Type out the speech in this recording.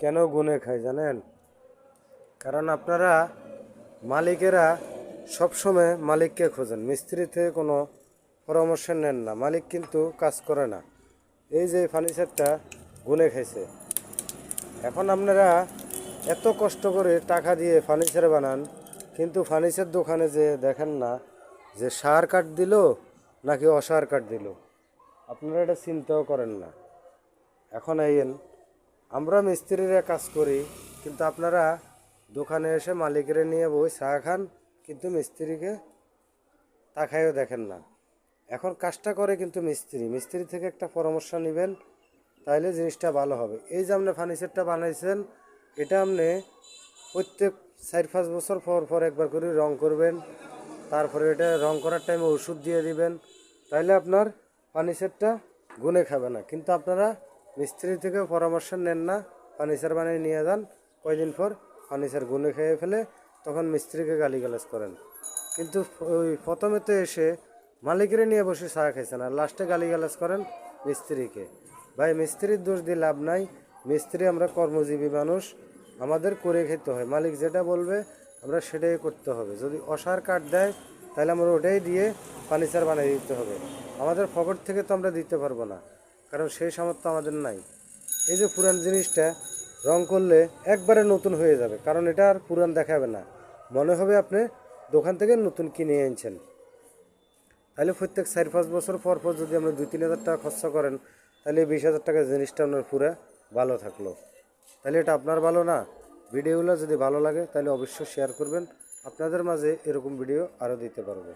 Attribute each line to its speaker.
Speaker 1: কেন গুনে খায় জানেন? কারণ আপনারা মালিকেরা সবসময় মালিককে খোঁজেন, মিস্ত্রি থেকে কোনো পরামর্শ নেন না। মালিক কিন্তু কাজ করে না। এই যে ফার্নিচারটা গুনে খাইছে, এখন আপনারা এত কষ্ট করে টাকা দিয়ে ফার্নিচার বানান, কিন্তু ফার্নিচার দোকানে যে দেখেন না যে সার কাঠ দিল নাকি অসার কাঠ দিল, আপনারা এটা চিন্তাও করেন না। এখন আইয়েন, আমরা মিস্ত্রিরা কাজ করি, কিন্তু আপনারা দোকানে এসে মালিকের নিয়ে বই চা খান, কিন্তু মিস্ত্রিকে তাকাইও দেখেন না। এখন কাজটা করে কিন্তু মিস্ত্রি থেকে একটা পরামর্শ নেবেন, তাইলে জিনিসটা ভালো হবে। এই যে আপনি ফার্নিচারটা বানাইছেন, এটা আপনি প্রত্যেক 4-5 বছর পর পর একবার করে রং করবেন, তারপরে এটা রং করার টাইমে ওষুধ দিয়ে দিবেন, তাইলে আপনার ফার্নিচারটা গুনে খাবে না। কিন্তু আপনারা মিস্ত্রি থেকে পরামর্শ নেন না, ফার্নিচার বানিয়ে নিয়ে যান, কয়দিন পর ফার্নিচার গুনে খেয়ে ফেলে তখন মিস্ত্রিকে গালিগালাজ করেন। কিন্তু ওই প্রথমে তো এসে মালিকের নিয়ে বসে চা খাইছেন, আর লাস্টে গালিগালাজ করেন মিস্ত্রিকে। ভাই, মিস্ত্রির দোষ দিয়ে লাভ নাই। মিস্ত্রি আমরা কর্মজীবী মানুষ, আমাদের করে খেতে হয়। মালিক যেটা বলবে আমরা সেটাই করতে হবে। যদি অসার কাঠ দেয় তাহলে আমরা ওটাই দিয়ে ফার্নিচার বানিয়ে দিতে হবে। আমাদের পকেট থেকে তো আমরা দিতে পারবো না, কারণ সেই সামর্থ্য আমাদের নাই। এই যে পুরান জিনিসটা রং করলে একবারে নতুন হয়ে যাবে, কারণ এটা আর পুরান দেখাবে না, মনে হবে আপনি দোকান থেকে নতুন কিনে আনছেন। তাহলে প্রত্যেক 4-5 বছর পর পর যদি আমরা 2-3 হাজার টাকা খরচা করেন, তাহলে 20,000 টাকা জিনিসটা আপনার পুরো ভালো থাকলো। তাহলে এটা আপনার ভালো না? ভিডিওগুলো যদি ভালো লাগে তাহলে অবশ্যই শেয়ার করবেন, আপনাদের মাঝে এরকম ভিডিও আরও দিতে পারবো।